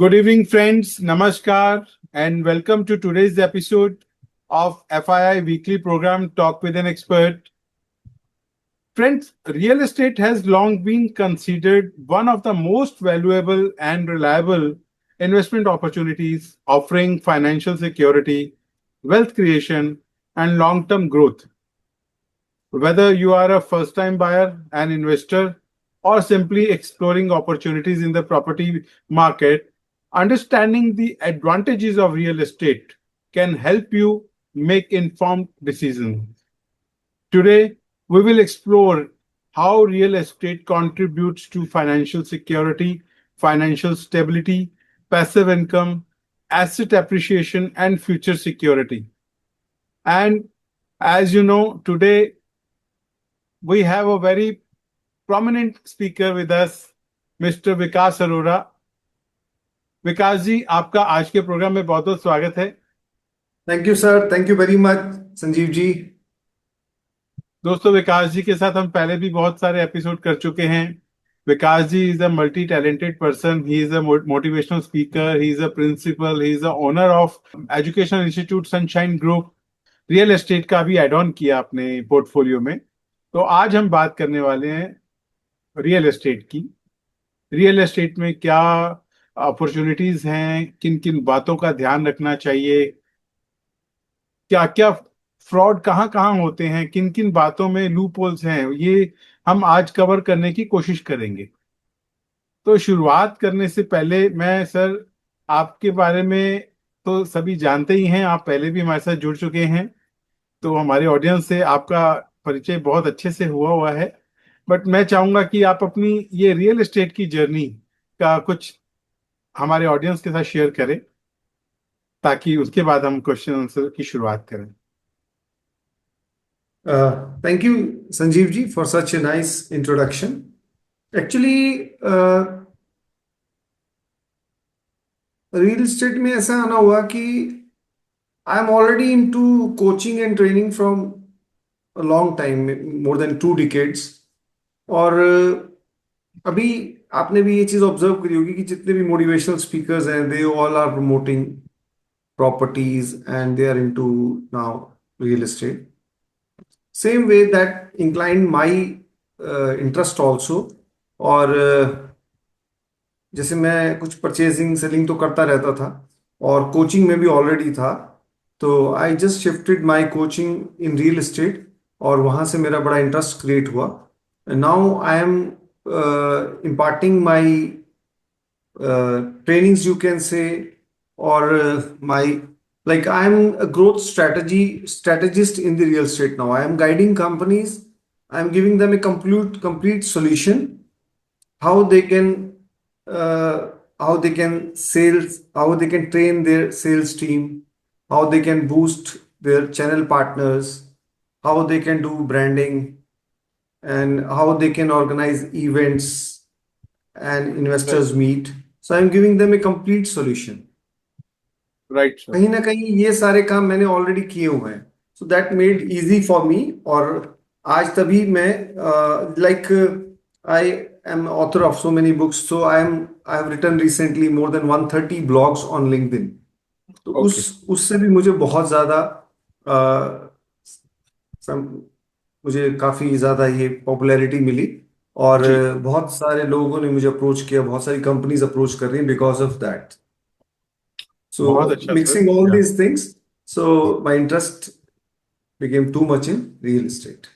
Good evening, friends. Namaskar, and welcome to today's episode of FII Weekly Program Talk with an Expert. Friends, real estate has long been considered one of the most valuable and reliable investment opportunities, offering financial security, wealth creation, and long term growth. Whether you are a first time buyer, an investor, or simply exploring opportunities in the property market, understanding the advantages of real estate can help you make informed decisions. Today, we will explore how real estate contributes to financial security, financial stability, passive income, asset appreciation, and future security. And as you know, today we have a very prominent speaker with us, Mr. विकास अरोड़ा. विकास जी, आपका आज के programme में बहुत बहुत स्वागत है. Thank you sir, thank you very much Sanjeev ji. दोस्तों, विकास जी के साथ हम पहले भी बहुत सारे एपिसोड कर चुके हैं. Vikas ji is a multi talented person. He is a motivational speaker, he is a principal, he is a owner of educational institute Sunshine Group. Real estate का भी एड ऑन किया अपने पोर्टफोलियो में. तो आज हम बात करने वाले हैं रियल एस्टेट की. रियल एस्टेट में क्या अपॉर्चुनिटीज हैं, किन किन बातों का ध्यान रखना चाहिए, क्या क्या फ्रॉड कहाँ कहाँ होते हैं, किन किन बातों में लूप होल्स हैं, ये हम आज कवर करने की कोशिश करेंगे. तो शुरुआत करने से पहले मैं सर, आपके बारे में तो सभी जानते ही हैं, आप पहले भी हमारे साथ जुड़ चुके हैं, तो हमारे ऑडियंस से आपका परिचय बहुत अच्छे से हुआ हुआ है. बट मैं चाहूंगा कि आप अपनी ये रियल एस्टेट की जर्नी का कुछ हमारे ऑडियंस के साथ शेयर करें, ताकि उसके बाद हम क्वेश्चन आंसर की शुरुआत करें. Thank you Sanjeev ji for such a nice introduction. Actually real estate में ऐसा आना हुआ कि I am already into coaching and training from a long time, more than 2 decades. और अभी आपने भी ये चीज ऑब्जर्व करी होगी कि जितने भी मोटिवेशनल स्पीकर्स हैं, they all are promoting properties and they are into now real estate. Same way that inclined my interest also. और जैसे मैं कुछ परचेजिंग सेलिंग तो करता रहता था और कोचिंग में भी ऑलरेडी था, तो I just shifted my coaching in real estate और वहाँ से मेरा बड़ा इंटरेस्ट क्रिएट हुआ. Now I am imparting my trainings, you can say, or my, like, I'm a growth strategist in the real estate now. I am guiding companies. I'm giving them a complete solution, how they can sales, how they can train their sales team, how they can boost their channel partners, how they can do branding, and how they can organize events and investors meet. So I'm giving them a complete solution. Right sir. कहीं ना कहीं ये सारे काम मैंने already किए हुए हैं, so that made easy for me. और आज तभी मैं like I am author of so many books, so I have written recently more than 130 blogs on LinkedIn. तो उससे भी मुझे बहुत ज्यादा मुझे काफी ज्यादा ये पॉपुलैरिटी मिली. और बहुत सारे लोगों ने मुझे अप्रोच किया, बहुत सारी कंपनीज अप्रोच कर रही हैं because of that. So mixing all these things, so my interest became too much in real estate.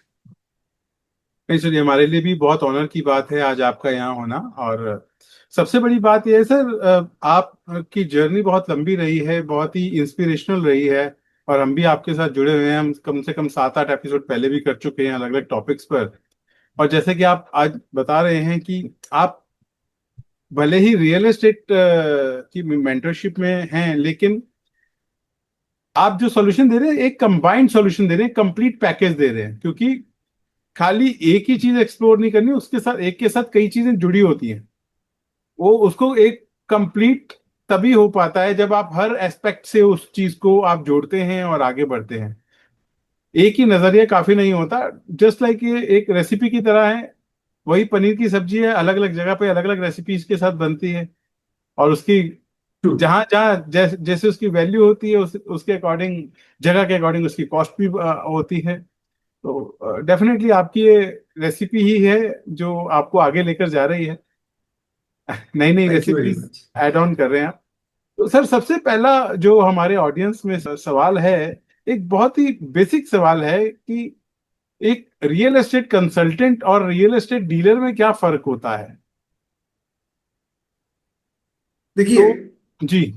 नहीं सर, ये हमारे लिए भी बहुत ऑनर की बात है आज आपका यहाँ होना. और सबसे बड़ी बात यह है सर, आपकी जर्नी बहुत लंबी रही है, बहुत ही इंस्पिरेशनल रही है, और हम भी आपके साथ जुड़े हुए हैं. हम कम से कम 7-8 एपिसोड पहले भी कर चुके हैं अलग अलग टॉपिक्स पर. और जैसे कि आप आज बता रहे हैं कि आप भले ही रियल एस्टेट की मेंटरशिप में हैं, लेकिन आप जो सॉल्यूशन दे रहे हैं एक कंबाइंड सॉल्यूशन दे रहे हैं, कंप्लीट पैकेज दे रहे हैं. क्योंकि खाली एक ही चीज एक्सप्लोर नहीं करनी, उसके साथ एक के साथ कई चीजें जुड़ी होती हैं. वो उसको एक कंप्लीट तभी हो पाता है जब आप हर एस्पेक्ट से उस चीज को आप जोड़ते हैं और आगे बढ़ते हैं. एक ही नजरिया काफी नहीं होता. जस्ट लाइक ये एक रेसिपी की तरह है. वही पनीर की सब्जी है, अलग अलग जगह पे अलग अलग रेसिपीज के साथ बनती है, और उसकी जहां जहां जैसे उसकी वैल्यू होती है उसके अकॉर्डिंग, जगह के अकॉर्डिंग उसकी कॉस्ट भी होती है। तो डेफिनेटली आपकी ये रेसिपी ही है जो आपको आगे लेकर जा रही है। नई नई thank you very recipes much. Add on कर रहे हैं आप। तो सर, सबसे पहला जो हमारे ऑडियंस में सवाल है, एक बहुत ही बेसिक सवाल है कि एक रियल एस्टेट कंसल्टेंट और रियल एस्टेट डीलर में क्या फर्क होता है? देखिए, तो जी।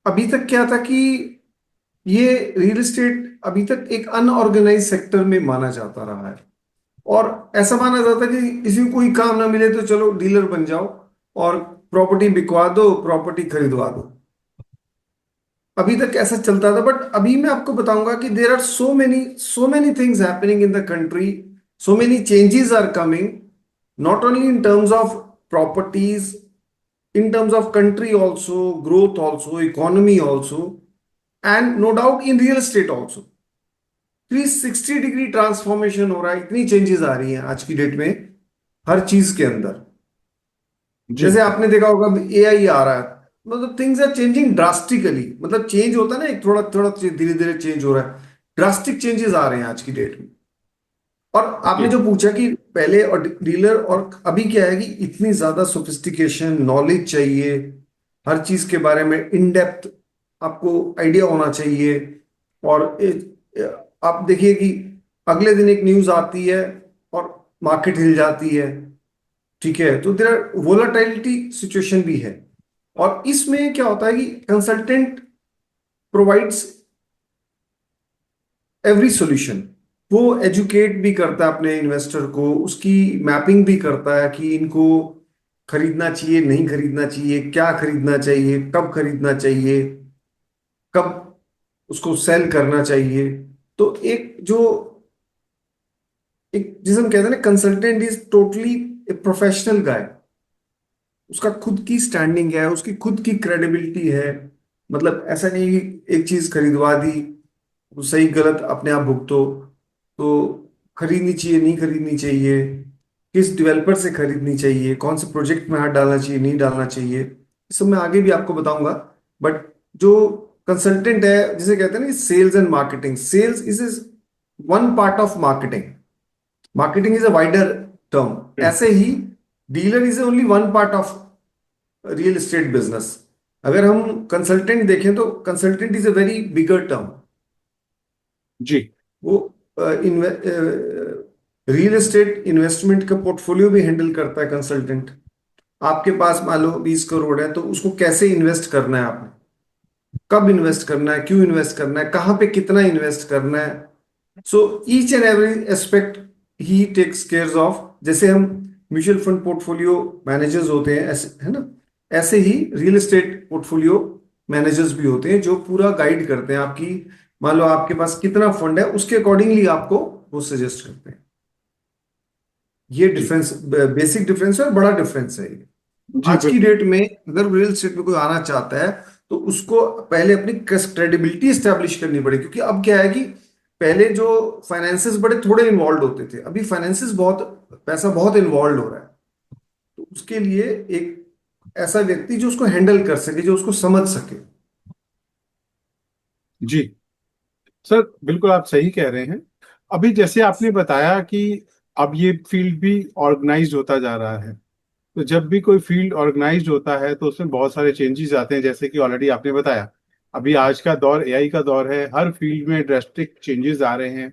अभी तक क्या था कि ये रियल एस्टेट अभी तक एक अनऑर्गेनाइज सेक्टर में माना जाता रहा है। और ऐसा माना जाता है कि किसी को कोई काम ना मिले तो चलो डीलर बन जाओ और प्रॉपर्टी बिकवा दो, प्रॉपर्टी खरीदवा दो। अभी तक ऐसा चलता था, बट अभी मैं आपको बताऊंगा कि there are so many things happening in the country, so many changes are coming, not only in terms of properties, in terms of country also, growth also, economy also, and no doubt in real estate also. 360 degree transformation हो रहा है, इतनी changes आ रही हैं आज की date में हर चीज के अंदर। जी। जैसे आपने देखा होगा एआई आ रहा है, मतलब थिंग्स आर चेंजिंग ड्रास्टिकली। मतलब चेंज होता है ना, एक थोड़ा थोड़ा धीरे धीरे चेंज हो रहा है, ड्रास्टिक चेंजेस आ रहे हैं आज की डेट में। और आपने जी। जो पूछा कि पहले और डीलर और अभी क्या है कि इतनी ज्यादा सोफिस्टिकेशन नॉलेज चाहिए, हर चीज के बारे में इन डेप्थ आपको आइडिया होना चाहिए। और आप देखिए कि अगले दिन एक न्यूज आती है और मार्केट हिल जाती है। ठीक है, तो देर आर वोलाटाइलिटी सिचुएशन भी है। और इसमें क्या होता है कि कंसल्टेंट प्रोवाइड्स एवरी सॉल्यूशन। वो एजुकेट भी करता है अपने इन्वेस्टर को, उसकी मैपिंग भी करता है कि इनको खरीदना चाहिए, नहीं खरीदना चाहिए, क्या खरीदना चाहिए, कब खरीदना चाहिए, कब उसको सेल करना चाहिए। तो एक जो एक जिसे हम कहते हैं ना, consultant is totally a professional guy. उसका खुद की स्टैंडिंग है, उसकी खुद की क्रेडिबिलिटी है। मतलब ऐसा नहीं है कि एक चीज खरीदवा दी, वो सही गलत अपने आप भुगतो। तो खरीदनी चाहिए, नहीं खरीदनी चाहिए, किस डेवलपर से खरीदनी चाहिए, कौन से प्रोजेक्ट में हाथ डालना चाहिए, नहीं डालना चाहिए, इस सब मैं आगे भी आपको बताऊंगा। बट जो कंसल्टेंट है, जिसे कहते हैं ना sales and marketing, sales is one part of marketing, marketing is a wider term. ऐसे ही dealer is only one part of real estate business. अगर हम कंसल्टेंट देखें तो consultant is a very bigger term. जी। वो रियल एस्टेट इन्वेस्टमेंट का portfolio भी हैंडल करता है कंसल्टेंट। आपके पास मान लो 20 करोड़ है, तो उसको कैसे इन्वेस्ट करना है, आपने कब इन्वेस्ट करना है, क्यों इन्वेस्ट करना है, कहाँ पे कितना इन्वेस्ट करना है। So each and every aspect he takes care of. जैसे हम म्यूचुअल फंड पोर्टफोलियो मैनेजर्स होते हैं, ऐसे है ना, ऐसे ही रियल एस्टेट पोर्टफोलियो मैनेजर्स भी होते हैं जो पूरा गाइड करते हैं आपकी। मान लो आपके पास कितना फंड है, उसके अकॉर्डिंगली आपको वो सजेस्ट करते हैं। ये जी। डिफरेंस, बेसिक डिफरेंस है और बड़ा डिफरेंस है ये। जी आज की बिल्कुल। डेट में अगर रियल एस्टेट में कोई आना चाहता है तो उसको पहले अपनी क्रेडिबिलिटी स्टैब्लिश करनी पड़ेगी। क्योंकि अब क्या है कि पहले जो फाइनेंसेस बड़े थोड़े इन्वॉल्व होते थे, अभी फाइनेंसेस बहुत, पैसा बहुत इन्वॉल्व हो रहा है। तो उसके लिए एक ऐसा व्यक्ति जो उसको हैंडल कर सके, जो उसको समझ सके। जी सर, बिल्कुल आप सही कह रहे हैं। अभी जैसे आपने बताया कि अब ये फील्ड भी ऑर्गेनाइज्ड होता जा रहा है। तो जब भी कोई फील्ड ऑर्गेनाइज्ड होता है तो उसमें बहुत सारे चेंजेस आते हैं, जैसे कि ऑलरेडी आपने बताया। अभी आज का दौर एआई का दौर है, हर फील्ड में ड्रास्टिक चेंजेस आ रहे हैं।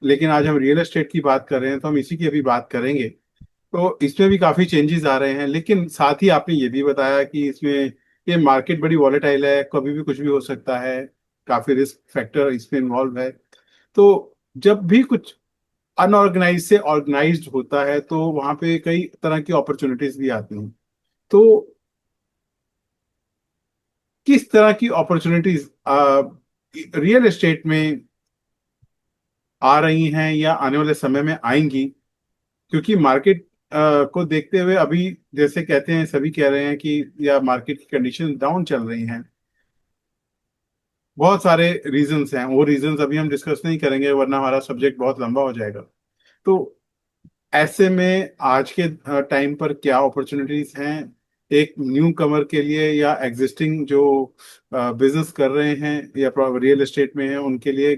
लेकिन आज हम रियल एस्टेट की बात कर रहे हैं तो हम इसी की अभी बात करेंगे। तो इसमें भी काफी चेंजेस आ रहे हैं, लेकिन साथ ही आपने ये भी बताया कि इसमें ये मार्केट बड़ी वॉलेटाइल है, कभी भी कुछ भी हो सकता है। काफी रिस्क फैक्टर इसमें इन्वॉल्व है। तो जब भी कुछ अनऑर्गेनाइज से ऑर्गेनाइज्ड होता है तो वहां पे कई तरह की अपॉर्चुनिटीज भी आती हैं। तो किस तरह की अपॉर्चुनिटीज रियल एस्टेट में आ रही हैं या आने वाले समय में आएंगी? क्योंकि मार्केट को देखते हुए अभी, जैसे कहते हैं, सभी कह रहे हैं कि या मार्केट की कंडीशन डाउन चल रही हैं। बहुत सारे रीजंस हैं, वो रीजंस अभी हम डिस्कस नहीं करेंगे वरना हमारा सब्जेक्ट बहुत लंबा हो जाएगा। तो ऐसे में आज के टाइम पर क्या अपॉर्चुनिटीज हैं, एक न्यू कमर के लिए या एग्जिस्टिंग जो बिजनेस कर रहे हैं या रियल एस्टेट में है उनके लिए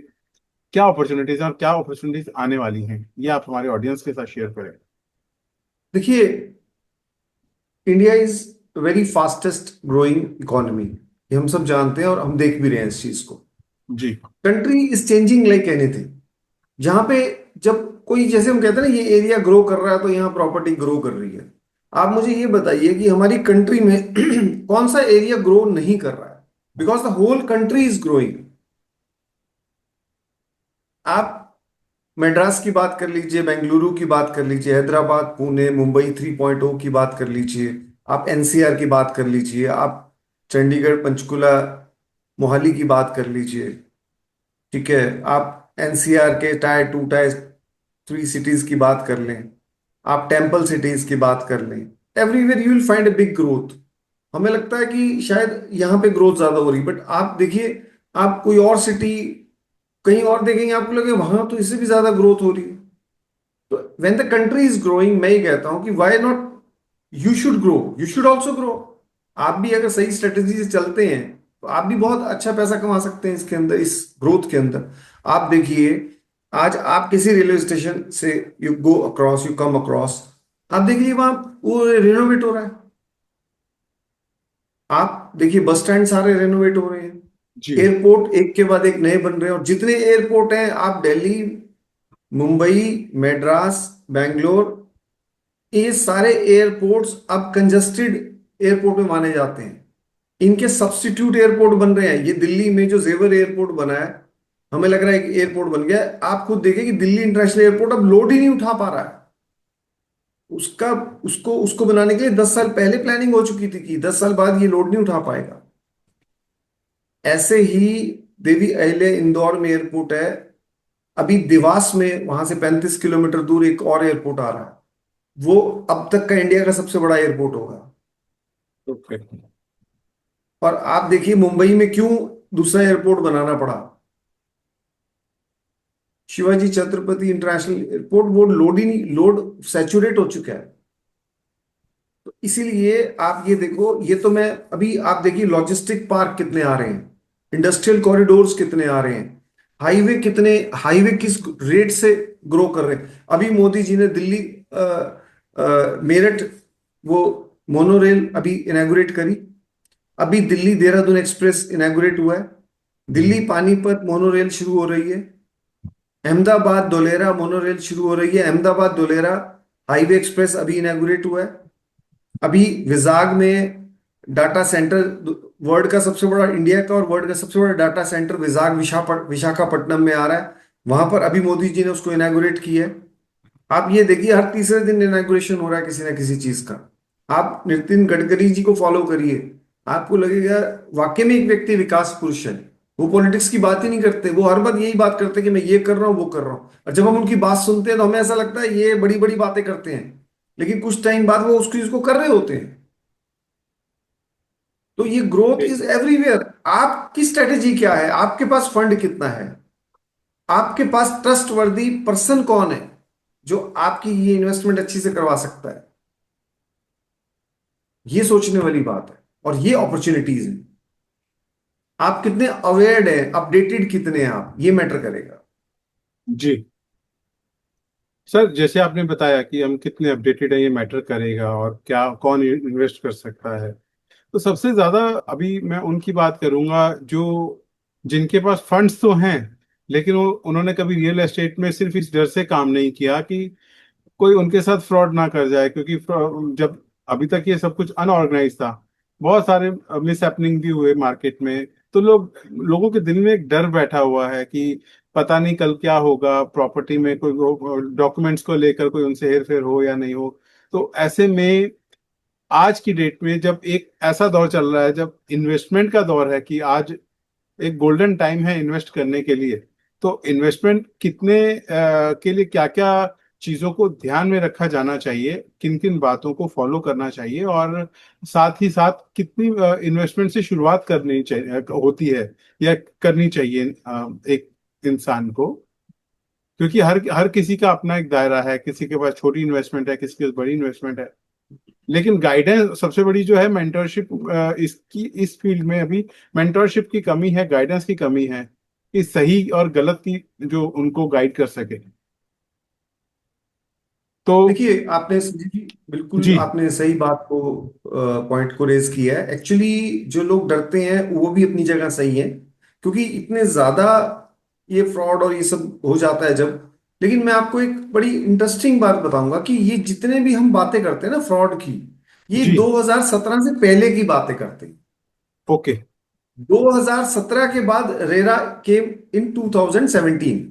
क्या अपॉर्चुनिटीज हैं और क्या अपॉर्चुनिटीज आने वाली हैं, ये आप हमारे ऑडियंस के साथ शेयर करें। देखिए, India is very fastest growing economy, ये हम सब जानते हैं और हम देख भी रहे हैं इस चीज को। जी। Country is changing like anything. जहां पे जब कोई, जैसे हम कहते हैं ना, ये एरिया ग्रो कर रहा है तो यहाँ प्रॉपर्टी ग्रो कर रही है। आप मुझे ये बताइए कि हमारी कंट्री में कौन सा एरिया ग्रो नहीं कर रहा है? Because the whole country is growing. आप मद्रास की बात कर लीजिए, बेंगलुरु की बात कर लीजिए, हैदराबाद, पुणे, मुंबई 3.0 की बात कर लीजिए, आप एनसीआर की बात कर लीजिए, आप चंडीगढ़, पंचकुला, मोहाली की बात कर लीजिए। ठीक है, आप एनसीआर के टायर 2, टायर 3 सिटीज की बात कर लें, आप टेम्पल सिटीज की बात कर लें, everywhere you will find a big growth. हमें लगता है कि शायद यहाँ पे ग्रोथ ज्यादा हो रही, बट आप देखिए, आप कोई और सिटी कहीं और देखेंगे, आपको लगे वहां तो इससे भी ज्यादा ग्रोथ हो रही है। तो when the country is growing, मैं ही कहता हूं कि why not, you should grow, you should also grow. आप भी अगर सही स्ट्रेटेजी से चलते हैं तो आप भी बहुत अच्छा पैसा कमा सकते हैं इसके अंदर, इस ग्रोथ के अंदर। आप देखिए, आज आप किसी रेलवे स्टेशन से you go across, you come across, आप देखिए वहां वो रिनोवेट हो रहा है। आप देखिए बस स्टैंड सारे रेनोवेट हो रहे हैं, जी। एयरपोर्ट एक के बाद एक नए बन रहे हैं। और जितने एयरपोर्ट हैं, आप दिल्ली, मुंबई, मद्रास, बेंगलोर, ये सारे एयरपोर्ट्स अब कंजस्टेड एयरपोर्ट में माने जाते हैं। इनके सब्स्टिट्यूट एयरपोर्ट बन रहे हैं। ये दिल्ली में जो जेवर एयरपोर्ट बना है, हमें लग रहा है कि एयरपोर्ट बन गया है। आप खुद देखिए कि दिल्ली इंटरनेशनल एयरपोर्ट अब लोड ही नहीं उठा पा रहा है। उसका उसको उसको बनाने के लिए 10 साल पहले प्लानिंग हो चुकी थी कि 10 साल बाद ये लोड नहीं उठा पाएगा। ऐसे ही देवी अहिल्या इंदौर में एयरपोर्ट है। अभी देवास में, वहां से 35 किलोमीटर दूर एक और एयरपोर्ट आ रहा है। वो अब तक का इंडिया का सबसे बड़ा एयरपोर्ट होगा। ओके। और आप देखिए मुंबई में क्यों दूसरा एयरपोर्ट बनाना पड़ा। शिवाजी छत्रपति इंटरनेशनल एयरपोर्ट, वो लोड ही नहीं, लोड सैचुरेट हो चुका है। तो इसीलिए आप ये देखो, ये तो मैं अभी, आप देखिए लॉजिस्टिक पार्क कितने आ रहे हैं, इंडस्ट्रियल कॉरिडोर्स कितने आ रहे हैं, हाईवे कितने, हाईवे किस रेट से ग्रो कर रहे हैं। अभी मोदी जी ने दिल्ली मेरठ वो मोनोरेल अभी इनॉग्रेट करी। अभी दिल्ली देहरादून एक्सप्रेस इनॉग्रेट हुआ है। दिल्ली पानीपत मोनोरेल शुरू हो रही है। अहमदाबाद धोलेरा मोनोरेल शुरू हो रही है। अहमदाबाद धोलेरा हाईवे एक्सप्रेस अभी इनॉग्रेट हुआ है। अभी विजाग में डाटा सेंटर, वर्ल्ड का सबसे बड़ा, इंडिया का और वर्ल्ड का सबसे बड़ा डाटा सेंटर विजाग विशाखापट्टनम में आ रहा है। वहां पर अभी मोदी जी ने उसको इनॉग्रेट किया है। आप ये देखिए, हर तीसरे दिन इनॉग्रेशन हो रहा है किसी ना किसी चीज का। आप नितिन गडकरी जी को फॉलो करिए, आपको लगेगा वाकई में एक व्यक्ति विकास पुरुष है। वो पॉलिटिक्स की बात ही नहीं करते, वो हर बार यही बात करते हैं कि मैं ये कर रहा हूँ, वो कर रहा हूँ। और जब हम उनकी बात सुनते हैं तो हमें ऐसा लगता है ये बड़ी बड़ी बातें करते हैं, लेकिन कुछ टाइम बाद वो उसकी उसको कर रहे होते हैं। तो ये ग्रोथ इज एवरीवेयर। आपकी स्ट्रेटेजी क्या है? आपके पास फंड कितना है? आपके पास ट्रस्टवर्दी पर्सन कौन है जो आपकी ये इन्वेस्टमेंट अच्छी से करवा सकता है? ये सोचने वाली बात है, और ये अपॉर्चुनिटीज हैं। आप कितने अवेयर्ड हैं, अपडेटेड कितने हैं आप, ये मैटर करेगा। जी सर, जैसे आपने बताया कि हम कितने अपडेटेड है ये मैटर करेगा और क्या कौन इन्वेस्ट कर सकता है, तो सबसे ज्यादा अभी मैं उनकी बात करूंगा जो जिनके पास फंड्स तो हैं, लेकिन वो उन्होंने कभी रियल एस्टेट में सिर्फ इस डर से काम नहीं किया कि कोई उनके साथ फ्रॉड ना कर जाए, क्योंकि जब अभी तक ये सब कुछ अनऑर्गेनाइज था, बहुत सारे मिस हैपनिंग भी हुए मार्केट में, तो लोगों के दिल में एक डर बैठा हुआ है कि पता नहीं कल क्या होगा, प्रॉपर्टी में कोई डॉक्यूमेंट्स को लेकर कोई उनसे हेरफेर हो या नहीं हो। तो ऐसे में आज की डेट में जब एक ऐसा दौर चल रहा है जब इन्वेस्टमेंट का दौर है कि आज एक गोल्डन टाइम है इन्वेस्ट करने के लिए, तो इन्वेस्टमेंट के लिए क्या क्या चीजों को ध्यान में रखा जाना चाहिए, किन किन बातों को फॉलो करना चाहिए, और साथ ही साथ कितनी इन्वेस्टमेंट से शुरुआत करनी चाहिए होती है या करनी चाहिए एक इंसान को, क्योंकि हर हर किसी का अपना एक दायरा है, किसी के पास छोटी इन्वेस्टमेंट है, किसी के पास बड़ी इन्वेस्टमेंट है। लेकिन गाइडेंस सबसे बड़ी जो है मेंटरशिप, इसकी इस फील्ड में अभी मेंटरशिप की कमी है, गाइडेंस की कमी है कि सही और गलत की जो उनको गाइड कर सके। तो देखिए आपने जी बिल्कुल जी आपने सही बात को पॉइंट को रेज किया है। एक्चुअली जो लोग डरते हैं वो भी अपनी जगह सही है, क्योंकि इतने ज्यादा ये फ्रॉड और ये सब हो जाता है जब। लेकिन मैं आपको एक बड़ी इंटरेस्टिंग बात बताऊंगा कि ये जितने भी हम बातें करते हैं ना फ्रॉड की, ये जी 2017 से पहले की बातें करते हैं। ओके 2017 के बाद रेरा केम इन 2017।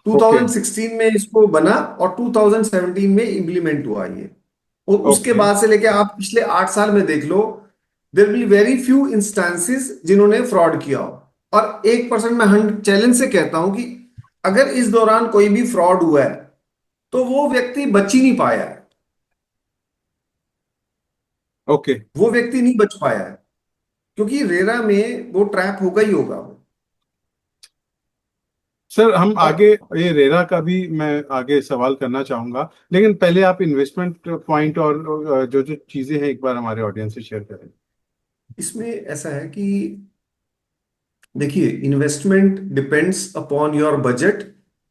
ओके 2016 में इसको बना और 2017 में इम्प्लीमेंट हुआ ये। और उसके ओके बाद से लेके आप पिछले 8 साल में देख लो, there will very few instances जिन्होंने फ्रॉड किया हो। और 1% मैं चैलेंज से कहता हूं कि अगर इस दौरान कोई भी फ्रॉड हुआ है तो वो व्यक्ति बच ही नहीं पाया है। ओके वो व्यक्ति नहीं बच पाया है, क्योंकि रेरा में वो ट्रैप होगा ही होगा। सर, हम और आगे ये रेरा का भी मैं आगे सवाल करना चाहूंगा, लेकिन पहले आप इन्वेस्टमेंट पॉइंट और जो जो चीजें हैं एक बार हमारे ऑडियंस से शेयर करें। इसमें ऐसा है कि देखिए, investment depends upon your budget,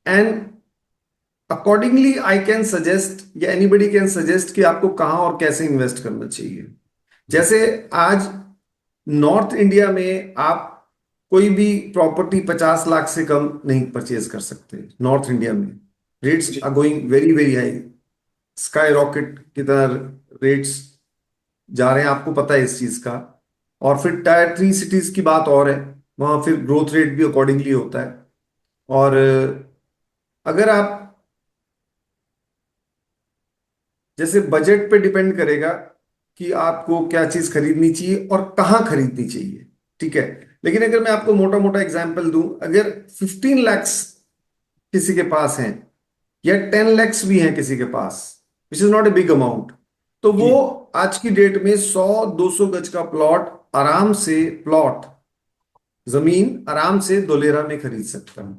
and accordingly I can suggest या एनीबडी कैन सजेस्ट कि आपको कहाँ और कैसे इन्वेस्ट करना चाहिए। जी जैसे आज नॉर्थ इंडिया में आप कोई भी प्रॉपर्टी 50 लाख से कम नहीं परचेज कर सकते। नॉर्थ इंडिया में रेट्स जी are going very very high, sky rocket की तरह रेट्स जा रहे हैं, आपको पता है इस चीज का। और फिर टायर 3 सिटीज की बात और है, वहां फिर ग्रोथ रेट भी अकॉर्डिंगली होता है। और अगर आप जैसे बजट पे डिपेंड करेगा कि आपको क्या चीज खरीदनी चाहिए और कहाँ खरीदनी चाहिए, ठीक है। लेकिन अगर मैं आपको मोटा मोटा एग्जांपल दूं, अगर 15 लैक्स किसी के पास हैं या 10 लैक्स भी हैं किसी के पास, which is not a big amount, तो वो जी आज की डेट में 100-200 गज का प्लॉट आराम से, प्लॉट जमीन आराम से धोलेरा में खरीद सकता है।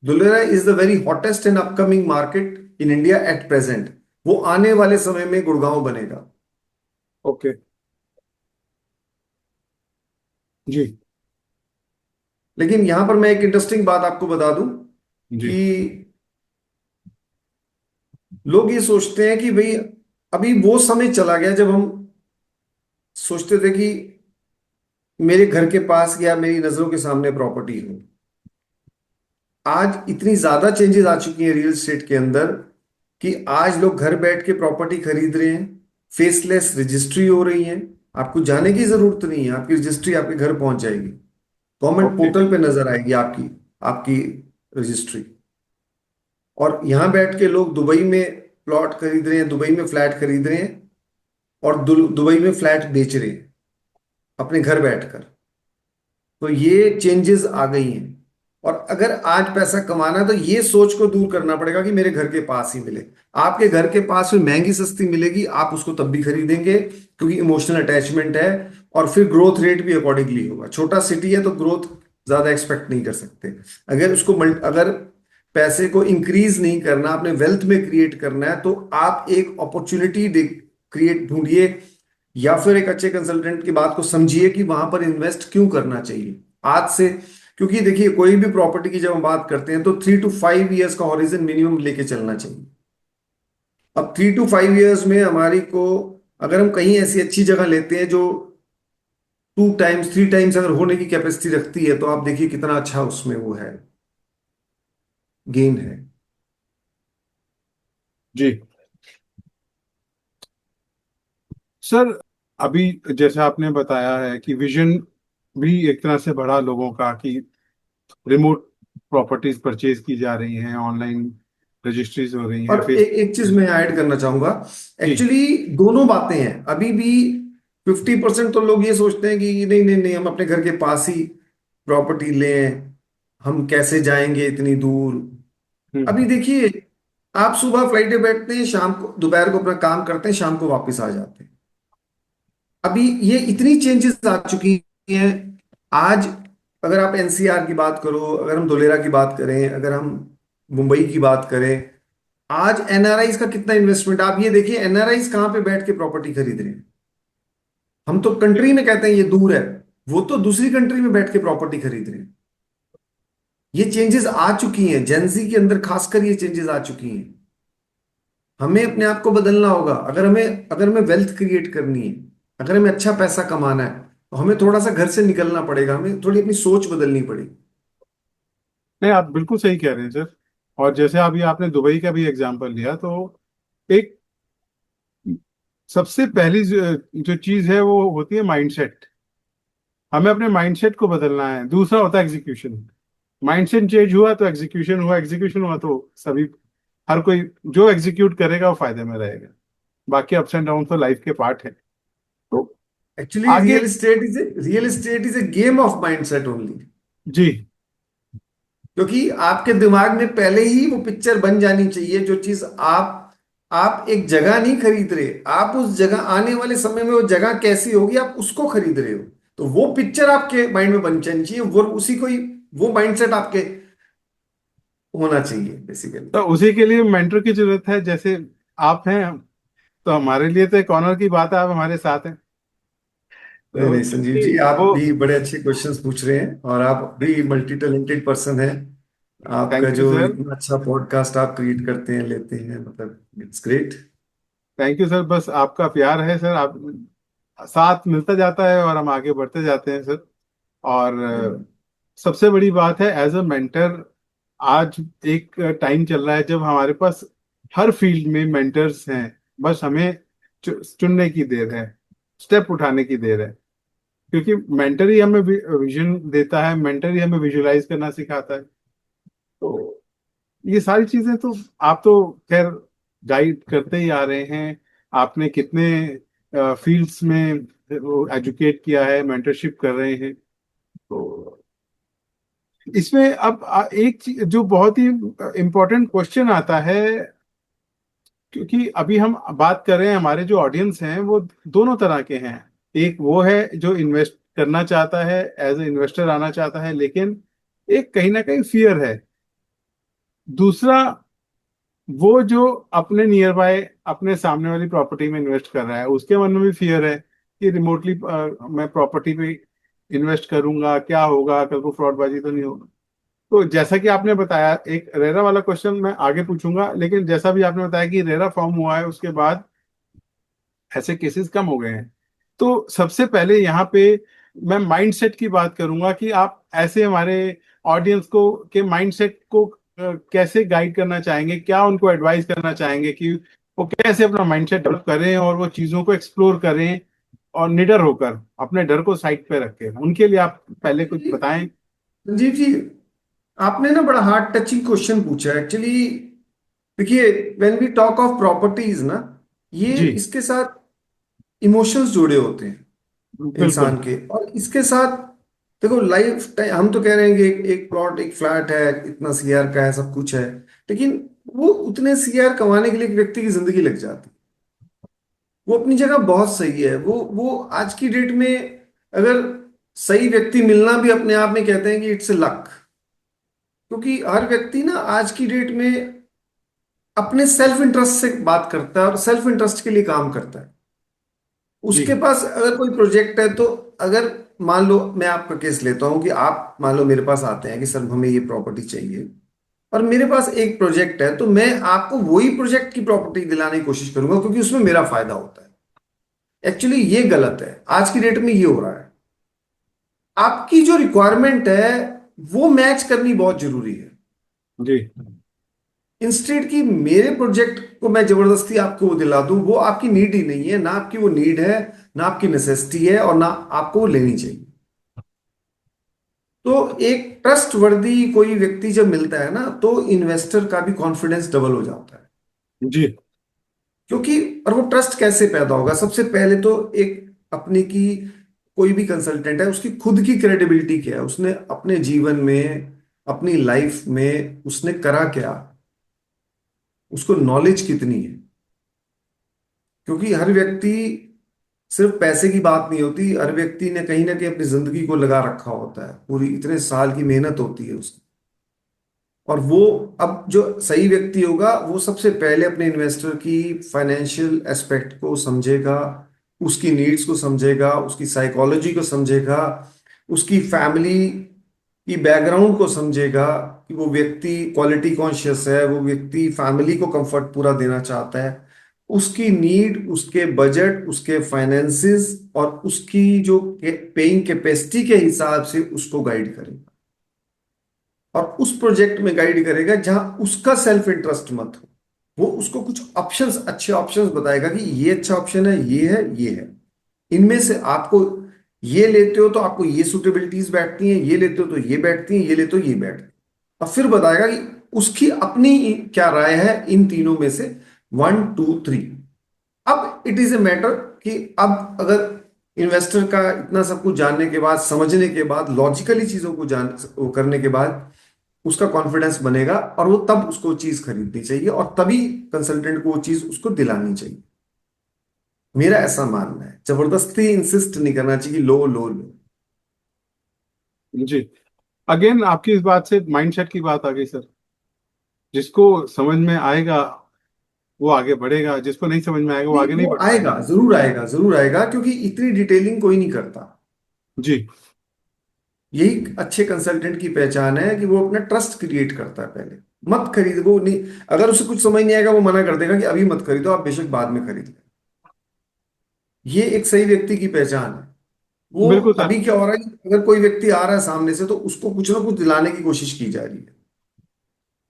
Dholera is the very hottest and upcoming market in India at present. वो आने वाले समय में गुड़गांव बनेगा। ओके जी लेकिन यहां पर मैं एक इंटरेस्टिंग बात आपको बता दूं जी कि लोग ये सोचते हैं कि भाई अभी वो समय चला गया जब हम सोचते थे कि मेरे घर के पास या मेरी नजरों के सामने प्रॉपर्टी हो। आज इतनी ज्यादा चेंजेस आ चुकी हैं रियल एस्टेट के अंदर कि आज लोग घर बैठ के प्रॉपर्टी खरीद रहे हैं। फेसलेस रजिस्ट्री हो रही है, आपको जाने की जरूरत नहीं है, आपकी रजिस्ट्री आपके घर पहुंच जाएगी। गवर्नमेंट ओके पोर्टल पे नजर आएगी आपकी आपकी रजिस्ट्री। और यहां बैठ के लोग दुबई में प्लॉट खरीद रहे हैं, दुबई में फ्लैट खरीद रहे हैं, और दुबई में फ्लैट बेच रहे हैं अपने घर बैठकर। तो ये चेंजेस आ गई हैं। और अगर आज पैसा कमाना है तो ये सोच को दूर करना पड़ेगा कि मेरे घर के पास ही मिले। आपके घर के पास में महंगी सस्ती मिलेगी, आप उसको तब भी खरीदेंगे क्योंकि इमोशनल अटैचमेंट है। और फिर ग्रोथ रेट भी अकॉर्डिंगली होगा। छोटा सिटी है तो ग्रोथ ज्यादा एक्सपेक्ट नहीं कर सकते। अगर उसको अगर पैसे को इंक्रीज नहीं करना, अपने वेल्थ में क्रिएट करना है, तो आप एक अपॉर्चुनिटी क्रिएट ढूंढिए, या फिर एक अच्छे कंसल्टेंट की बात को समझिए कि वहां पर इन्वेस्ट क्यों करना चाहिए आज से। क्योंकि देखिए, कोई भी प्रॉपर्टी की जब हम बात करते हैं तो 3 to 5 years का हॉरिजन मिनिमम लेके चलना चाहिए। अब 3 to 5 years में हमारी को, अगर हम कहीं ऐसी अच्छी जगह लेते हैं जो 2 times 3 times अगर होने की कैपेसिटी रखती है, तो आप देखिए कितना अच्छा उसमें वो है, गेन है। जी सर, अभी जैसे आपने बताया है कि विजन भी एक तरह से बढ़ा लोगों का कि रिमोट प्रॉपर्टीज परचेज की जा रही हैं, ऑनलाइन रजिस्ट्रीज हो रही हैं और फेस। एक चीज मैं ऐड करना चाहूंगा। जी एक्चुअली दोनों बातें हैं अभी भी। 50% तो लोग ये सोचते हैं कि नहीं नहीं नहीं, हम अपने घर के पास ही प्रॉपर्टी लें, हम कैसे जाएंगे इतनी दूर। अभी हम्म देखिए, आप सुबह फ्लाइट पे बैठते हैं, शाम को दोपहर को अपना काम करते हैं, शाम को वापस आ जाते हैं। अभी ये इतनी चेंजेस आ चुकी हैं आज। अगर आप एनसीआर की बात करो, अगर हम धोलेरा की बात करें, अगर हम मुंबई की बात करें, आज एनआरआईज का कितना इन्वेस्टमेंट, आप ये देखिए एनआरआईज कहाँ पे बैठ के प्रॉपर्टी खरीद रहे हैं। हम तो कंट्री में कहते हैं ये दूर है, वो तो दूसरी कंट्री में बैठ के प्रॉपर्टी खरीद रहे हैं। ये चेंजेस आ चुकी हैं, जेंजी के अंदर खासकर ये चेंजेस आ चुकी हैं। हमें अपने आप को बदलना होगा। अगर हमें वेल्थ क्रिएट करनी है, अगर हमें अच्छा पैसा कमाना है, तो हमें थोड़ा सा घर से निकलना पड़ेगा, हमें थोड़ी अपनी सोच बदलनी पड़ेगी। नहीं, आप बिल्कुल सही कह रहे हैं सर। और जैसे अभी आपने दुबई का भी एग्जांपल लिया, तो एक सबसे पहली जो चीज है वो होती है माइंडसेट। हमें अपने माइंडसेट को बदलना है। दूसरा होता है एग्जीक्यूशन। माइंडसेट चेंज हुआ तो एग्जीक्यूशन हुआ, एग्जीक्यूशन हुआ तो सभी, हर कोई जो एग्जीक्यूट करेगा वो फायदे में रहेगा। बाकी अप्स एंड डाउन तो लाइफ के पार्ट है। तो एक्चुअली आगे। Real estate is a game of mindset only. जी। क्योंकि आपके दिमाग में पहले ही वो पिक्चर बन जानी चाहिए, जो चीज आप एक जगह नहीं खरीद रहे, आप उस जगह आने वाले समय में वो जगह कैसी होगी आप उसको खरीद रहे हो। तो वो पिक्चर आपके माइंड में बन जानी चाहिए, वो उसी को ही, वो माइंडसेट आपके होना चाहिए बेसिकली। तो उसी के लिए मेंटर की जरूरत है, जैसे आप हैं। तो हमारे लिए तो एक ऑनर की बात है, आप हमारे साथ हैं। नहीं तो नहीं संजीव क्योंकि जी, आप वो। भी बड़े अच्छे क्वेश्चंस पूछ रहे हैं और आप भी मल्टी टैलेंटेड पर्सन हैं। आपका थैंक यू जो सर। इतना अच्छा पॉडकास्ट आप क्रिएट करते हैं, लेते हैं, मतलब it's great. Thank you sir, बस आपका प्यार है सर। आप साथ मिलता जाता है और हम आगे बढ़ते जाते हैं सर। और सबसे बड़ी बात है एज अ मेंटर, आज एक टाइम चल रहा है जब हमारे पास हर फील्ड में मेंटर्स हैं। बस हमें चुनने की देर है, स्टेप उठाने की देर है। क्योंकि मेंटर ही हमें विजन देता है, मेंटर ही हमें विजुलाइज करना सिखाता है। तो ये सारी चीजें तो आप तो खैर गाइड करते ही आ रहे हैं। आपने कितने फील्ड्स में एजुकेट किया है, मेंटरशिप कर रहे हैं। तो इसमें अब एक चीज जो बहुत ही इम्पोर्टेंट क्वेश्चन आता है, क्योंकि अभी हम बात कर रहे हैं, हमारे जो ऑडियंस हैं वो दोनों तरह के हैं। एक वो है जो इन्वेस्ट करना चाहता है, एज ए इन्वेस्टर आना चाहता है, लेकिन एक कहीं ना कहीं फियर है। दूसरा वो जो अपने नियर बाय, अपने सामने वाली प्रॉपर्टी में इन्वेस्ट कर रहा है, उसके मन में भी फियर है कि रिमोटली मैं प्रॉपर्टी पे इन्वेस्ट करूंगा, क्या होगा, कल को फ्रॉडबाजी तो नहीं होगा। तो जैसा कि आपने बताया, एक रेरा वाला क्वेश्चन मैं आगे पूछूंगा, लेकिन जैसा भी आपने बताया कि रेरा फॉर्म हुआ है, उसके बाद ऐसे केसेस कम हो गए हैं। तो सबसे पहले यहाँ पे मैं माइंडसेट की बात करूंगा कि आप ऐसे हमारे ऑडियंस को के माइंडसेट को कैसे गाइड करना चाहेंगे, क्या उनको एडवाइस करना चाहेंगे कि वो कैसे अपना माइंडसेट डेवलप करें और वो चीजों को एक्सप्लोर करें, और निडर होकर अपने डर को साइड पे रखें। उनके लिए आप पहले कुछ बताएं। संजीव जी, आपने ना बड़ा हार्ट टचिंग क्वेश्चन पूछा एक्चुअली। देखिए, when we talk of properties ना, ये जी। इसके साथ इमोशंस जुड़े होते हैं बिल्कुल। इंसान के, और इसके साथ देखो लाइफ टाइम हम तो कह रहे हैं कि एक प्लॉट, एक फ्लैट है, इतना सीआर का है, सब कुछ है, लेकिन वो उतने सीआर कमाने के लिए एक व्यक्ति की जिंदगी लग जाती है। वो अपनी जगह बहुत सही है, वो आज की डेट में अगर सही व्यक्ति मिलना भी अपने आप में कहते हैं कि इट्स लक। क्योंकि हर व्यक्ति ना आज की डेट में अपने सेल्फ इंटरेस्ट से बात करता है और सेल्फ इंटरेस्ट के लिए काम करता है। जी। उसके पास अगर कोई प्रोजेक्ट है, तो अगर मान लो मैं आपका केस लेता हूं कि आप मान लो मेरे पास आते हैं कि सर हमें ये प्रॉपर्टी चाहिए, और मेरे पास एक प्रोजेक्ट है, तो मैं आपको वही प्रोजेक्ट की प्रॉपर्टी दिलाने की कोशिश करूंगा क्योंकि उसमें मेरा फायदा होता है। एक्चुअली ये गलत है, आज की डेट में ये हो रहा है। आपकी जो रिक्वायरमेंट है वो मैच करनी बहुत जरूरी है। जी। इंस्टेड कि मेरे प्रोजेक्ट को मैं जबरदस्ती आपको वो दिला दूं, वो आपकी नीड ही नहीं है, ना आपकी वो नीड है, ना आपकी नेसेसिटी है, और ना आपको वो लेनी चाहिए। तो एक ट्रस्ट वर्दी कोई व्यक्ति जब मिलता है ना, तो इन्वेस्टर का भी कॉन्फिडेंस डबल हो जाता है। जी। क्योंकि और वो ट्रस्ट कैसे पैदा होगा, सबसे पहले तो एक अपने की, कोई भी कंसल्टेंट है उसकी खुद की क्रेडिबिलिटी क्या है, उसने अपने जीवन में, अपनी लाइफ में उसने करा क्या, उसको नॉलेज कितनी है। क्योंकि हर व्यक्ति, सिर्फ पैसे की बात नहीं होती, हर व्यक्ति ने कहीं ना कहीं अपनी जिंदगी को लगा रखा होता है, पूरी इतने साल की मेहनत होती है उसकी। और वो, अब जो सही व्यक्ति होगा वो सबसे पहले अपने इन्वेस्टर की फाइनेंशियल एस्पेक्ट को समझेगा, उसकी नीड्स को समझेगा, उसकी साइकोलॉजी को समझेगा, उसकी फैमिली की बैकग्राउंड को समझेगा कि वो व्यक्ति क्वालिटी कॉन्शियस है, वो व्यक्ति फैमिली को कंफर्ट पूरा देना चाहता है, उसकी नीड, उसके बजट, उसके फाइनेंसेस और उसकी जो पेइंग कैपेसिटी के हिसाब से उसको गाइड करेगा, और उस प्रोजेक्ट में गाइड करेगा जहां उसका सेल्फ इंटरेस्ट मत हो। वो उसको कुछ ऑप्शंस, अच्छे ऑप्शंस बताएगा कि ये अच्छा ऑप्शन है, ये है, ये है, इनमें से आपको ये लेते हो तो आपको ये सुटेबिलिटीज बैठती हैं, ये लेते हो तो ये बैठती हैं, ये लेते हो ये बैठती हैं। और फिर बताएगा कि उसकी अपनी क्या राय है इन तीनों में से, 1 2 3। अब इट इज ए मैटर कि अब अगर इन्वेस्टर का इतना सब कुछ जानने के बाद, समझने के बाद, लॉजिकली चीजों को जान वो करने के बाद उसका कॉन्फिडेंस बनेगा, और वो तब उसको चीज खरीदनी चाहिए, और तभी कंसल्टेंट को वो चीज उसको दिलानी चाहिए। मेरा ऐसा मानना है, जबरदस्ती इंसिस्ट नहीं करना चाहिए कि लो लो लो। जी। अगेन आपकी इस बात से माइंडसेट की बात आ गई सर। जिसको समझ में आएगा वो आगे बढ़ेगा, जिसको नहीं समझ में आएगा वो नहीं, आगे नहीं वो बढ़ आएगा, पाएगा। जरूर आएगा, जरूर आएगा, क्योंकि इतनी डिटेलिंग कोई नहीं करता। जी। यही अच्छे कंसल्टेंट की पहचान है कि वो अपना ट्रस्ट क्रिएट करता है पहले। मत खरीद, वो नहीं, अगर उसे कुछ समझ नहीं आएगा वो मना कर देगा कि अभी मत खरीदो, आप बेशक बाद में खरीद लें। ये एक सही व्यक्ति की पहचान है। वो, बिल्कुल सर। अभी क्या हो रहा है कि अगर कोई व्यक्ति आ रहा है सामने से तो उसको कुछ ना कुछ दिलाने की कोशिश की जा रही है।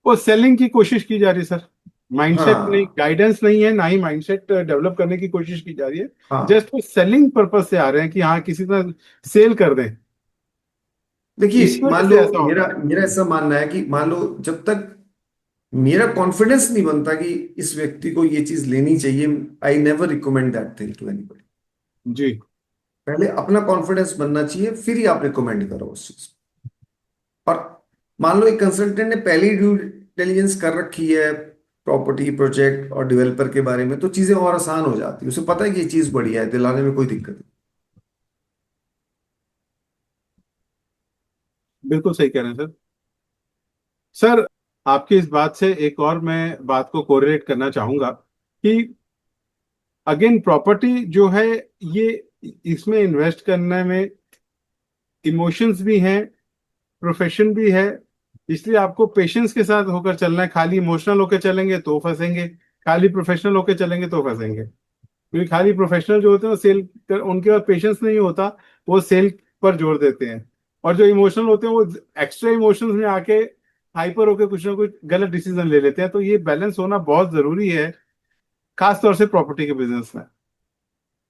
वो सेलिंग की कोशिश की जा रही है सर। माइंडसेट नहीं, हाँ, गाइडेंस नहीं है, ना ही माइंडसेट डेवलप करने की कोशिश की जा रही है। हाँ। जस्ट वो सेलिंग पर्पज से आ रहे हैं कि हाँ किसी तरह सेल कर दें। इस देखिए, वजह मान से लो, ऐसा होता मेरा है। मेरा ऐसा मानना है कि मान लो जब तक मेरा कॉन्फिडेंस नहीं बनता कि इस व्यक्ति को ये चीज लेनी चाहिए, I never recommend that thing to anybody. जी। पहले अपना कॉन्फिडेंस बनना चाहिए, फिर ही आप रिकमेंड करो उस चीज को। और मान लो एक कंसल्टेंट ने पहले ही ड्यू डिलिजेंस कर रखी है प्रॉपर्टी, प्रोजेक्ट और डेवलपर के बारे में, तो चीजें और आसान हो जाती है। उसे पता है कि ये चीज बढ़िया है, दिलाने में कोई दिक्कत नहीं। बिल्कुल सही कह रहे हैं सर। सर, आपकी इस बात से एक और मैं बात को कोरिलेट करना चाहूंगा कि अगेन प्रॉपर्टी जो है ये, इसमें इन्वेस्ट करने में इमोशंस भी हैं, प्रोफेशन भी है। इसलिए आपको पेशेंस के साथ होकर चलना है। खाली इमोशनल होकर चलेंगे तो फंसेंगे, खाली प्रोफेशनल होकर चलेंगे तो फंसेंगे। क्योंकि खाली प्रोफेशनल जो होते हैं वो उनके पास पेशेंस नहीं होता, वो सेल पर जोर देते हैं। और जो इमोशनल होते हैं वो एक्स्ट्रा इमोशंस में आके हाइपर होकर कुछ ना कुछ गलत डिसीजन ले लेते हैं। तो ये बैलेंस होना बहुत जरूरी है, खास तौर से प्रॉपर्टी के बिजनेस में।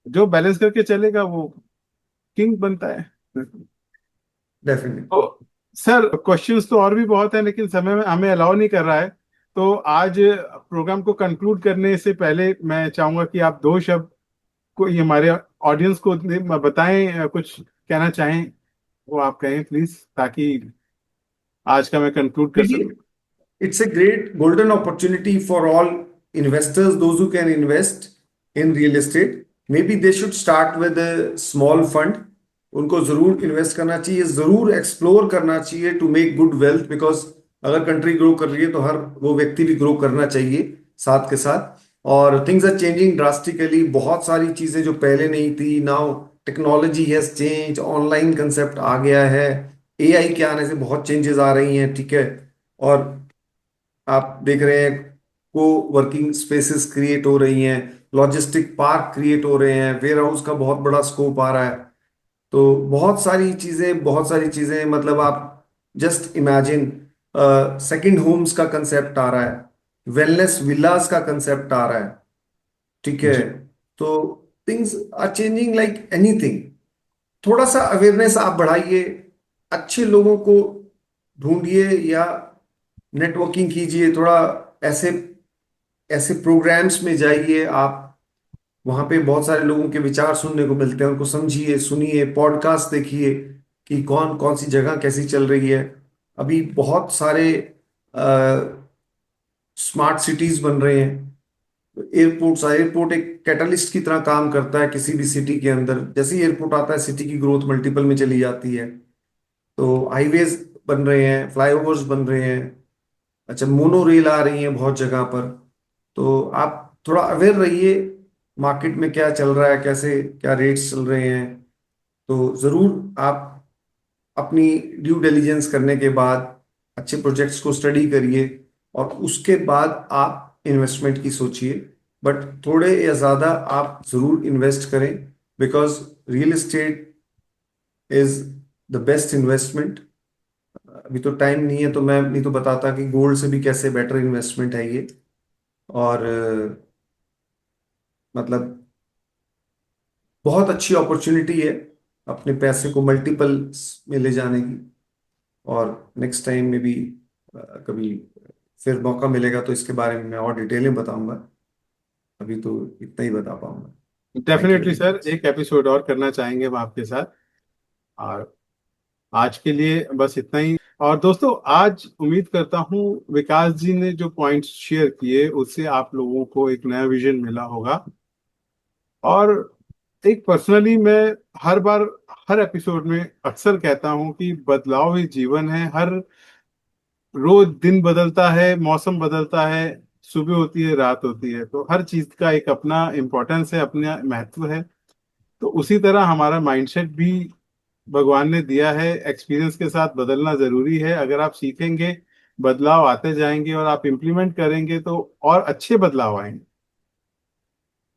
जो बैलेंस करके चलेगा वो किंग बनता है। डेफिनेटली। तो सर, क्वेश्चंस तो और भी बहुत है लेकिन समय में हमें अलाउ नहीं कर रहा है। तो आज प्रोग्राम को कंक्लूड करने से पहले मैं चाहूंगा कि आप दो शब्द को ये हमारे ऑडियंस को बताएं, कुछ कहना चाहें वो आप कहें प्लीज, ताकि आज का मैं कंक्लूड कर देखिए, सकूं। it's a great golden opportunity for all investors, those who can invest in real estate. Maybe they should start with a small fund. उनको जरूर इन्वेस्ट करना चाहिए, जरूर एक्सप्लोर करना चाहिए to make good wealth, because अगर कंट्री ग्रो कर रही है तो हर वो व्यक्ति भी ग्रो करना चाहिए साथ के साथ। और थिंग्स आर चेंजिंग ड्रास्टिकली, बहुत सारी चीजें जो पहले नहीं थी, now technology has change, online concept आ गया है, एआई के आने से बहुत चेंजेस आ रही हैं, ठीक है। और आप देख रहे हैं को वर्किंग स्पेसेस क्रिएट हो रही हैं, लॉजिस्टिक पार्क क्रिएट हो रहे हैं, वेयर हाउस का बहुत बड़ा स्कोप आ रहा है। तो बहुत सारी चीजें, मतलब आप जस्ट इमेजिन, सेकंड होम्स का कंसेप्ट आ रहा है, वेलनेस विलास का कंसेप्ट आ रहा है, ठीक है। जी। तो things are changing like anything. थोड़ा सा अवेयरनेस आप बढ़ाइए, अच्छे लोगों को ढूंढिए, या नेटवर्किंग कीजिए थोड़ा, ऐसे ऐसे प्रोग्राम्स में जाइए आप। वहां पे बहुत सारे लोगों के विचार सुनने को मिलते हैं, उनको समझिए, सुनिए, पॉडकास्ट देखिए कि कौन कौन सी जगह कैसी चल रही है। अभी बहुत सारे स्मार्ट सिटीज बन रहे हैं। एयरपोर्ट एक कैटलिस्ट की तरह काम करता है किसी भी सिटी के अंदर। जैसे ही एयरपोर्ट आता है सिटी की ग्रोथ मल्टीपल में चली जाती है। तो हाईवेज बन रहे हैं, फ्लाईओवर्स बन रहे हैं, अच्छा, मोनो रेल आ रही है बहुत जगह पर, तो आप थोड़ा अवेयर रहिए मार्केट में क्या चल रहा है, कैसे क्या रेट्स चल रहे हैं। तो ज़रूर आप अपनी ड्यू डिलिजेंस करने के बाद अच्छे प्रोजेक्ट्स को स्टडी करिए, और उसके बाद आप इन्वेस्टमेंट की सोचिए। बट थोड़े या ज़्यादा आप ज़रूर इन्वेस्ट करें, because real estate is the best investment. अभी तो टाइम नहीं है, तो मैं नहीं तो बताता कि गोल्ड से भी कैसे बेटर इन्वेस्टमेंट है ये। और मतलब बहुत अच्छी अपॉर्चुनिटी है अपने पैसे को मल्टीपल्स में ले जाने की। और नेक्स्ट टाइम में भी कभी फिर मौका मिलेगा तो इसके बारे में मैं और डिटेल में बताऊंगा। अभी तो इतना ही बता पाऊंगा। Thank you definitely very sir, much. एक एपिसोड और करना चाहेंगे हम आपके साथ। और आज के लिए बस इतना ही। और दोस्तों, आज उम्मीद करता हूँ विकास जी ने जो पॉइंट्स शेयर किए उससे आप लोगों को एक नया विजन मिला होगा। और एक पर्सनली मैं हर बार, हर एपिसोड में अक्सर कहता हूँ कि बदलाव ही जीवन है। हर रोज दिन बदलता है, मौसम बदलता है, सुबह होती है, रात होती है, तो हर चीज का एक अपना इम्पोर्टेंस है, अपना महत्व है। तो उसी तरह हमारा माइंडसेट भी भगवान ने दिया है, एक्सपीरियंस के साथ बदलना जरूरी है। अगर आप सीखेंगे, बदलाव आते जाएंगे और आप इम्प्लीमेंट करेंगे तो और अच्छे बदलाव आएंगे।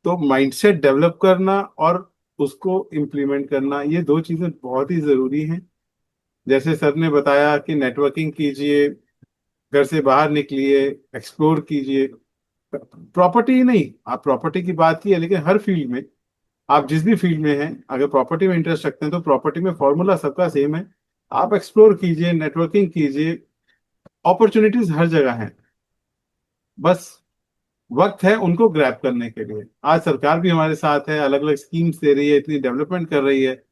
तो माइंडसेट डेवलप करना और उसको इम्प्लीमेंट करना, ये दो चीजें बहुत ही जरूरी हैं। जैसे सर ने बताया कि नेटवर्किंग कीजिए, घर से बाहर निकलिए, एक्सप्लोर कीजिए। प्रॉपर्टी नहीं, आप प्रॉपर्टी की बात की है, लेकिन हर फील्ड में, आप जिस भी फील्ड में हैं, अगर प्रॉपर्टी में इंटरेस्ट रखते हैं तो प्रॉपर्टी में फॉर्मूला सबका सेम है। आप एक्सप्लोर कीजिए, नेटवर्किंग कीजिए, अपॉर्चुनिटीज हर जगह हैं। बस वक्त है उनको ग्रैब करने के लिए। आज सरकार भी हमारे साथ है, अलग अलग स्कीम्स दे रही है, इतनी डेवलपमेंट कर रही है।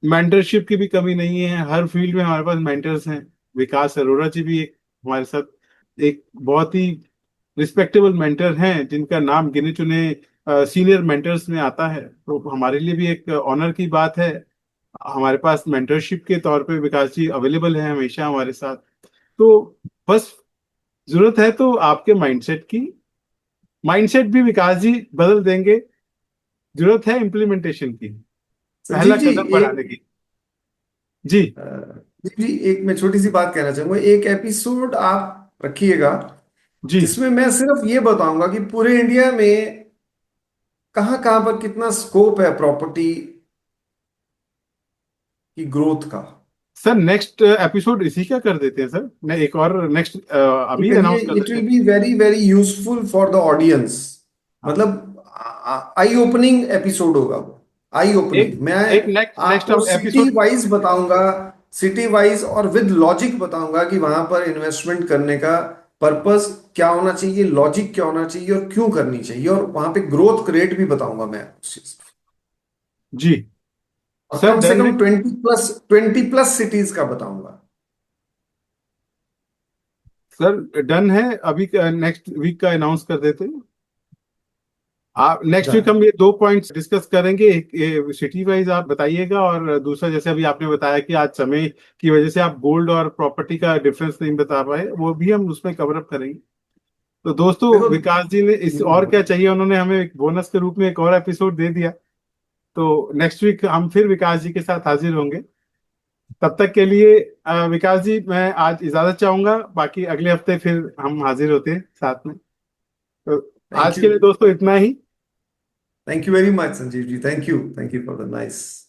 मेंटरशिप की भी कमी नहीं है, हर फील्ड में हमारे पास मेंटर्स हैं। विकास अरोड़ा जी भी एक हमारे साथ एक बहुत ही रिस्पेक्टेबल मेंटर हैं, जिनका नाम गिने चुने सीनियर मेंटर्स में आता है। तो हमारे लिए भी एक ऑनर की बात है। हमारे पास मेंटरशिप के तौर पे विकास जी अवेलेबल है हमेशा हमारे साथ। तो बस जरूरत है तो आपके माइंडसेट की। माइंडसेट भी विकास जी बदल देंगे। जरूरत है इम्प्लीमेंटेशन की, पहला संजीव जी, कदम बढ़ाने एक की। जी। जी, एक मैं छोटी सी बात कहना चाहूंगा। एक एपिसोड आप रखिएगा जी जिसमें मैं सिर्फ ये बताऊंगा कि पूरे इंडिया में कहाँ कहाँ पर कितना स्कोप है प्रॉपर्टी की ग्रोथ का। सर, नेक्स्ट एपिसोड इसी का कर देते हैं सर। मैं एक और नेक्स्ट ये अभी करिए, अनाउंस कर इट देते विल हैं। Be very very useful for the audience. हाँ। मतलब आई ओपनिंग एपिसोड होगा वो। आई एक ओपनिंग मैं एक नेक्स्ट नेक्स्ट आपको हम सिटी एपिसोड। वाइज बताऊंगा, सिटी वाइज और विद लॉजिक बताऊंगा कि वहां पर इन्वेस्टमेंट करने का पर्पस क्या होना चाहिए, लॉजिक क्या होना चाहिए और क्यों करनी चाहिए, और वहां पे ग्रोथ रेट भी बताऊंगा मैं उस चीज का। जी और सर, कम से डन है। कम 20+ सिटीज का बताऊंगा। सर डन है, अभी नेक्स्ट वीक का अनाउंस कर देते हैं। आप नेक्स्ट वीक डन। हम ये दो पॉइंट्स डिस्कस करेंगे। एक सिटी वाइज आप बताइएगा, और दूसरा जैसे अभी आपने बताया कि आज समय की वजह से आप गोल्ड और प्रॉपर्टी का डिफरेंस नहीं बता पाए, वो भी हम उसमें कवर अप करेंगे। तो दोस्तों, देखो, विकास जी ने इस और क्या चाहिए, उन्होंने हमें एक बोनस के रूप में एक और एपिसोड दे दिया। तो नेक्स्ट वीक हम फिर विकास जी के साथ हाजिर होंगे। तब तक के लिए विकास जी, मैं आज इजाजत चाहूंगा, बाकी अगले हफ्ते फिर हम हाजिर होते हैं साथ में। तो थैंक आज यू। के लिए दोस्तों इतना ही। Thank you very much Sanjeev ji, thank you for the nice.